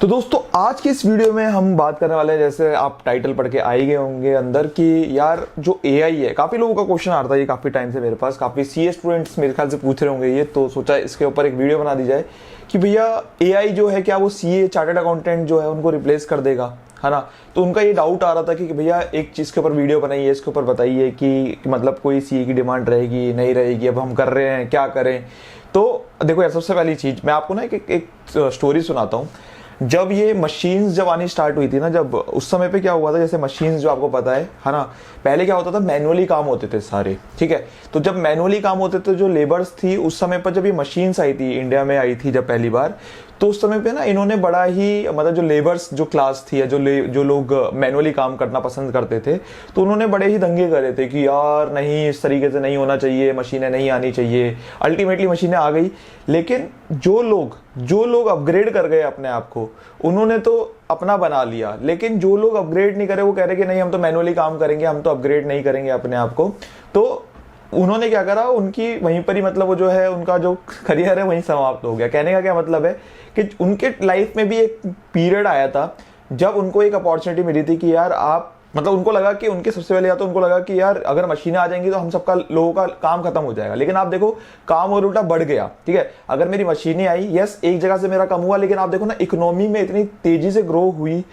तो दोस्तों आज की इस वीडियो में हम बात करने वाले हैं, जैसे आप टाइटल पढ़ के आ ही गए होंगे अंदर, कि यार जो एआई है, काफी लोगों का क्वेश्चन आ रहा था ये काफी टाइम से मेरे पास, काफी सीए स्टूडेंट्स मेरे ख्याल से पूछ रहे होंगे ये, तो सोचा इसके ऊपर एक वीडियो बना दी जाए कि भैया एआई जो है क्या वो सीए चार्टर्ड अकाउंटेंट जो है उनको रिप्लेस कर देगा, है ना। तो उनका ये डाउट आ रहा था कि भैया एक चीज़ के ऊपर वीडियो बनाइए, इसके ऊपर बताइए कि मतलब कोई सीए की डिमांड रहेगी नहीं रहेगी, अब हम कर रहे हैं क्या करें। तो देखो यार, सबसे पहली चीज़ मैं आपको ना एक स्टोरी सुनाता हूँ। जब ये मशीन्स जब आनी स्टार्ट हुई थी ना, जब उस समय पे क्या हुआ था, जैसे मशीन्स जो आपको पता है ना, पहले क्या होता था मैनुअली काम होते थे सारे, ठीक है। तो जब मैनुअली काम होते थे, जो लेबर्स थी उस समय पर, जब ये मशीन्स आई थी इंडिया में आई थी जब पहली बार, तो उस समय पे ना इन्होंने बड़ा ही मतलब जो लेबर्स जो क्लास थी या जो लोग मैनुअली काम करना पसंद करते थे, तो उन्होंने बड़े ही दंगे करे थे कि यार नहीं, इस तरीके से नहीं होना चाहिए, मशीनें नहीं आनी चाहिए। अल्टीमेटली मशीनें आ गई, लेकिन जो लोग अपग्रेड कर गए अपने आप को, उन्होंने तो अपना बना लिया। लेकिन जो लोग अपग्रेड नहीं करे वो कह रहे कि नहीं हम तो मैनुअली काम करेंगे, हम तो अपग्रेड नहीं करेंगे अपने आप को। तो उन्होंने क्या करा, उनकी वहीं पर ही मतलब वो जो है उनका जो करियर है वहीं समाप्त हो गया। कहने का क्या मतलब है कि उनके लाइफ में भी एक पीरियड आया था जब उनको एक अपॉर्चुनिटी मिली थी कि यार आप मतलब उनको लगा कि उनके सबसे पहले या तो उनको लगा कि यार अगर मशीनें आ जाएंगी तो हम सबका लोगों का काम खत्म हो जाएगा। लेकिन आप देखो काम और उल्टा बढ़ गया, ठीक है। अगर मेरी मशीनें आई, यस एक जगह से मेरा कम हुआ, लेकिन आप देखो ना इकोनॉमी में इतनी तेजी से ग्रो हुई,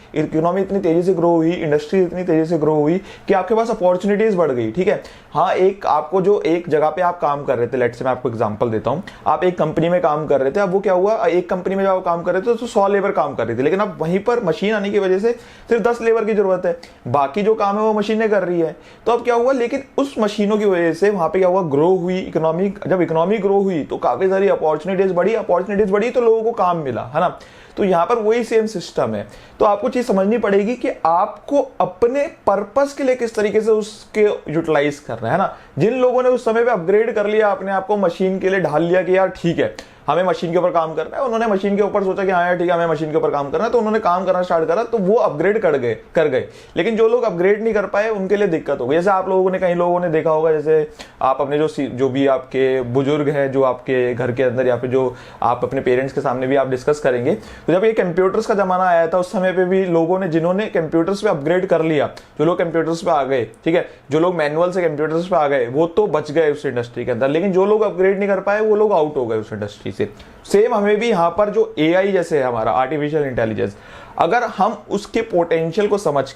इंडस्ट्री इतनी तेजी से ग्रो हुई कि आपके पास अपॉर्चुनिटीज बढ़ गई, ठीक है। हाँ, एक आपको जो एक जगह पे आप काम कर रहे थे, लेट्स से मैं आपको एग्जांपल देता हूँ, आप एक कंपनी में काम कर रहे थे, अब वो क्या हुआ, एक कंपनी में जब आप काम कर रहे थे तो 100 लेबर काम कर रही थी, लेकिन अब वहीं पर मशीन आने की वजह से सिर्फ 10 लेबर की जरूरत है, बाकी जो काम है वो मशीनें कर रही है। तो अब क्या हुआ, लेकिन उस मशीनों की वजह से वहां पे क्या हुआ, ग्रो हुई इकोनॉमी। जब इकोनॉमी ग्रो हुई तो काफी सारी अपॉर्चुनिटीज बढ़ी तो लोगों को काम मिला, है ना। तो यहां पर वही सेम सिस्टम है। तो आपको चीज समझनी पड़ेगी कि आपको अपने पर्पस के लिए किस तरीके से उसके यूटिलाइज करना है ना। जिन लोगों ने उस समय पे अपग्रेड कर लिया अपने आप को, मशीन के लिए ढाल लिया कि यार ठीक है हमें मशीन के ऊपर काम करना है, उन्होंने मशीन के ऊपर सोचा कि हाँ यार ठीक है हमें मशीन के ऊपर काम करना है, तो उन्होंने काम करना स्टार्ट करा, तो वो अपग्रेड कर गए। लेकिन जो लोग अपग्रेड नहीं कर पाए उनके लिए दिक्कत हो गई। जैसे आप लोगों ने, कई लोगों ने देखा होगा, जैसे आप अपने जो भी आपके बुजुर्ग हैं जो आपके घर के अंदर, या फिर जो आप अपने पेरेंट्स के सामने भी आप डिस्कस करेंगे, तो जब ये कंप्यूटर्स का जमाना आया था उस समय पे भी लोगों ने, जिन्होंने कंप्यूटर्स पे अपग्रेड कर लिया, जो लोग कंप्यूटर्स पे आ गए, ठीक है, जो लोग मैनुअल से कंप्यूटर्स पे आ गए वो तो बच गए उस इंडस्ट्री के अंदर, लेकिन जो लोग अपग्रेड नहीं कर पाए वो लोग आउट हो गए उस इंडस्ट्री से। सेम हमें भी यहाँ पर जो एआई जैसे है हमारा आर्टिफिशियल इंटेलिजेंस, अगर हम उसके पोटेंशियल को समझ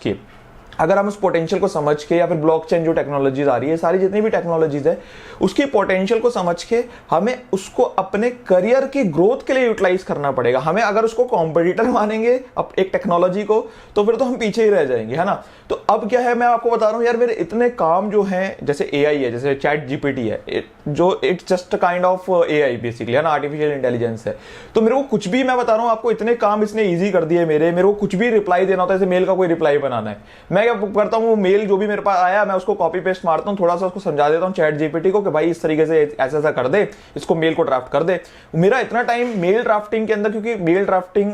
के, या फिर ब्लॉकचेन जो टेक्नोलॉजीज आ रही है, सारी जितनी भी टेक्नोलॉजीज है, उसकी पोटेंशियल को समझ के हमें उसको अपने करियर की ग्रोथ के लिए यूटिलाइज करना पड़ेगा। हमें अगर उसको कॉम्पिटिटर मानेंगे एक टेक्नोलॉजी को, तो फिर तो हम पीछे ही रह जाएंगे, है ना। तो अब क्या है, मैं आपको बता रहा हूं यार, मेरे इतने काम जो हैं, जैसे एआई है, जैसे चैट जीपीटी है, जो it's just kind of AI basically, है ना, आर्टिफिशियल इंटेलिजेंस है। तो मेरे को कुछ भी, मैं बता रहा हूं आपको, इतने काम इसने ईजी कर दिए मेरे को कुछ भी रिप्लाई देना होता है, जैसे मेल का कोई रिप्लाई बनाना है, मैं क्या करता हूँ, मेल जो भी मेरे पास आया मैं उसको कॉपी पेस्ट मारता हूँ, थोड़ा सा उसको समझा देता हूँ चैट जीपीटी को कि भाई इस तरीके से ऐसा ऐसा कर दे, इसको मेल को ड्राफ्ट कर दे। मेरा इतना टाइम मेल ड्राफ्टिंग के अंदर, क्योंकि mail drafting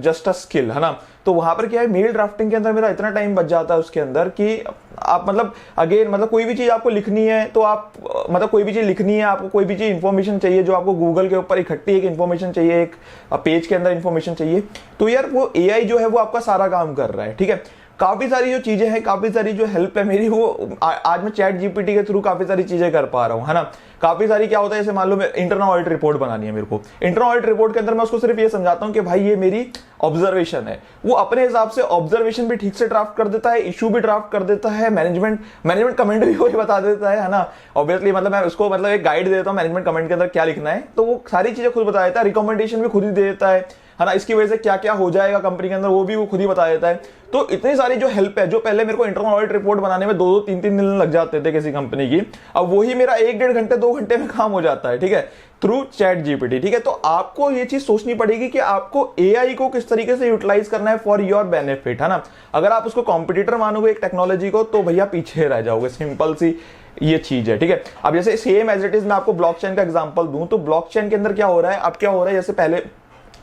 just a skill, है ना, तो वहां पर क्या है, मेल ड्राफ्टिंग के अंदर मेरा इतना टाइम बच जाता है उसके अंदर कि आप मतलब अगेन मतलब कोई भी चीज आपको लिखनी है, तो आप मतलब कोई भी चीज लिखनी है, आपको कोई भी चीज इंफॉर्मेशन चाहिए जो आपको गूगल के ऊपर इकट्ठी एक इंफॉर्मेशन चाहिए, एक पेज के अंदर इंफॉर्मेशन चाहिए, तो यार वो एआई जो है वो आपका सारा काम कर रहा है, ठीक है। काफी सारी जो चीजें हैं, काफी सारी जो हेल्प है मेरी, वो आज मैं चैट जीपीटी के थ्रू काफी सारी चीजें कर पा रहा हूं, है ना। काफी सारी क्या होता है, जैसे मान लो इंटरनल ऑडिट रिपोर्ट बनानी है मेरे को, इंटरनल ऑडिट रिपोर्ट के अंदर मैं उसको सिर्फ ये समझाता हूं कि भाई ये मेरी ऑब्जर्वेशन है, वो अपने हिसाब से ऑब्जर्वेशन भी ठीक से ड्राफ्ट कर देता है, इशू भी ड्राफ्ट कर देता है, मैनेजमेंट कमेंट भी वही बता देता है ना। ऑब्वियसली मतलब मैं उसको मतलब एक गाइड देता हूँ मैनेजमेंट कमेंट के अंदर क्या लिखना है, तो वो सारी चीजें खुद बता देता है, रिकमेंडेशन भी खुद ही दे देता है ना। इसकी वजह से क्या क्या हो जाएगा कंपनी के अंदर वो भी वो खुद ही बता देता है। तो इतनी सारी जो हेल्प है, जो पहले मेरे को इंटरनल ऑडिट रिपोर्ट बनाने में 2-3 दिन लग जाते थे किसी कंपनी की, अब वही मेरा 1-1.5 घंटे 2 घंटे में काम हो जाता है, ठीक है, थ्रू चैट जीपीटी, ठीक है। तो आपको ये चीज सोचनी पड़ेगी कि आपको एआई को किस तरीके से यूटिलाइज करना है फॉर योर बेनिफिट, है ना। अगर आप उसको कॉम्पिटिटर मानोगे एक टेक्नोलॉजी को, तो भैया पीछे रह जाओगे, सिंपल सी ये चीज है, ठीक है। अब जैसे सेम एज इट इज मैं आपको ब्लॉकचेन का एग्जांपल दूं, तो ब्लॉकचेन के अंदर क्या हो रहा है, अब क्या हो रहा है, जैसे पहले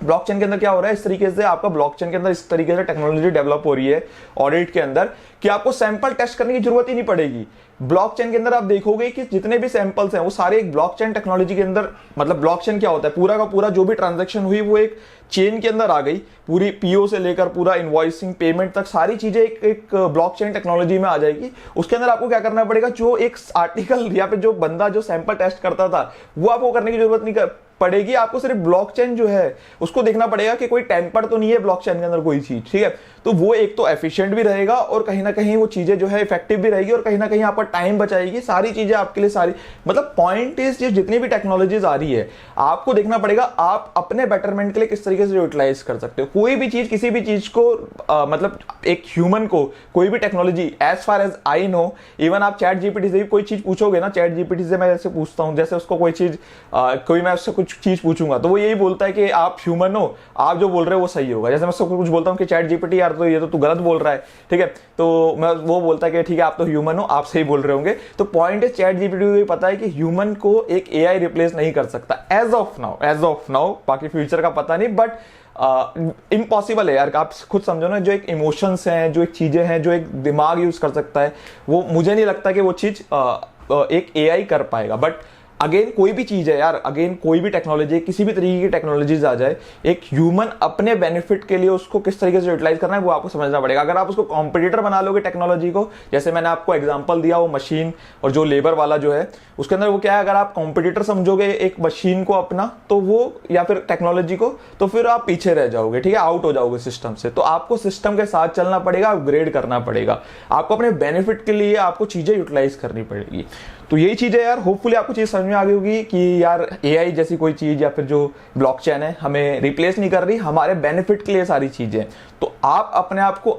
ब्लॉकचेन के अंदर क्या हो रहा है, इस तरीके से आपका ब्लॉकचेन के अंदर इस तरीके से टेक्नोलॉजी डेवलप हो रही है ऑडिट के अंदर कि आपको सैंपल टेस्ट करने की जरूरत ही नहीं पड़ेगी। ब्लॉकचेन के अंदर आप देखोगे कि जितने भी सैंपल्स हैं वो सारे एक ब्लॉकचेन टेक्नोलॉजी के अंदर, मतलब ब्लॉकचेन क्या होता है, पूरा का पूरा जो भी ट्रांजैक्शन हुई वो एक चेन के अंदर आ गई, पूरी पीओ से लेकर पूरा इनवॉइसिंग पेमेंट तक सारी चीजें एक ब्लॉकचेन टेक्नोलॉजी में आ जाएगी। उसके अंदर आपको क्या करना पड़ेगा, जो एक आर्टिकल या फिर जो बंदा जो सैंपल टेस्ट करता था वो आपको करने की जरूरत नहीं पड़ेगी। आपको सिर्फ ब्लॉकचेन जो है उसको देखना पड़ेगा कि कोई टेम्पर तो नहीं है ब्लॉकचेन के अंदर कोई चीज, ठीक है। तो वो एक तो एफिशिएंट भी रहेगा और कहीं ना कहीं वो चीजें जो है इफेक्टिव भी रहेगी और कहीं ना कहीं आपका टाइम बचाएगी, सारी चीजें आपके लिए सारी, मतलब पॉइंट इज जितनी भी टेक्नोलॉजीज आ रही है आपको देखना पड़ेगा आप अपने बेटरमेंट के लिए किस तरीके से यूटिलाइज कर सकते हो। कोई भी चीज, किसी भी चीज को मतलब एक ह्यूमन को कोई भी technology, as far as I know, even आप चैट जीपीटी से भी कोई चीज पूछोगे ना, चैट जीपीटी से मैं जैसे पूछता हूं, जैसे उसको कोई चीज कोई मैं उससे कुछ चीज पूछूंगा तो वो यही बोलता है कि आप ह्यूमन हो, आप जो बोल रहे हो वो सही होगा। जैसे मैं उसको कुछ बोलता हूँ कि चैट जीपीटी यार तो ये तो तू गलत बोल रहा है, ठीक है, तो मैं वो बोलता है कि ठीक है आप तो ह्यूमन हो, आप सही बोल रहे होंगे। तो पॉइंट है चैट जीपीटी को भी पता है कि ह्यूमन को एक एआई रिप्लेस नहीं कर सकता एज ऑफ नाउ, बाकी फ्यूचर का पता नहीं, बट इम्पॉसिबल है यार। आप खुद समझो ना, जो एक इमोशंस हैं, जो एक चीजें हैं, जो एक दिमाग यूज कर सकता है, वो मुझे नहीं लगता कि वो चीज एक एआई कर पाएगा। बट अगेन कोई भी चीज है यार, अगेन कोई भी टेक्नोलॉजी, किसी भी तरीके की टेक्नोलॉजीज आ जाए, एक ह्यूमन अपने बेनिफिट के लिए उसको किस तरीके से यूटिलाइज करना है वो आपको समझना पड़ेगा। अगर आप उसको कॉम्पिटिटर बना लोगे टेक्नोलॉजी को, जैसे मैंने आपको एग्जांपल दिया वो मशीन और जो लेबर वाला जो है उसके अंदर, वो क्या है, अगर आप कॉम्पिटिटर समझोगे एक मशीन को अपना तो वो, या फिर टेक्नोलॉजी को, तो फिर आप पीछे रह जाओगे, ठीक है, आउट हो जाओगे सिस्टम से। तो आपको सिस्टम के साथ चलना पड़ेगा, अपग्रेड करना पड़ेगा, आपको अपने बेनिफिट के लिए आपको चीजें यूटिलाइज करनी पड़ेगी। तो यही चीज है यार, होपफुली आपको चीज समझ में आ गई होगी कि यार एआई जैसी कोई चीज या फिर जो ब्लॉकचेन है हमें रिप्लेस नहीं कर रही, हमारे बेनिफिट के लिए सारी चीजें। तो आप अपने आप को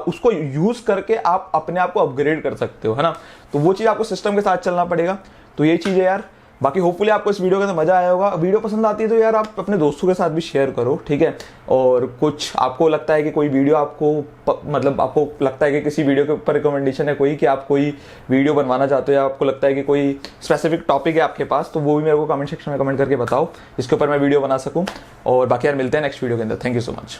उसको यूज करके आप अपने आप को अपग्रेड कर सकते हो, है ना। तो वो चीज आपको सिस्टम के साथ चलना पड़ेगा। तो यही चीज है यार। बाकी होपफुली आपको इस वीडियो के अंदर मजा आया होगा। वीडियो पसंद आती है तो यार आप अपने दोस्तों के साथ भी शेयर करो, ठीक है। और कुछ आपको लगता है कि कोई वीडियो आपको मतलब आपको लगता है कि किसी वीडियो के ऊपर रिकमेंडेशन है कोई, कि आप कोई वीडियो बनवाना चाहते हो या आपको लगता है कि कोई स्पेसिफिक टॉपिक है आपके पास, तो वो भी मेरे को कमेंट सेक्शन में कमेंट करके बताओ, जिसके ऊपर मैं वीडियो बना सकूं। और बाकी यार मिलते हैं नेक्स्ट वीडियो के अंदर। Thank you so much.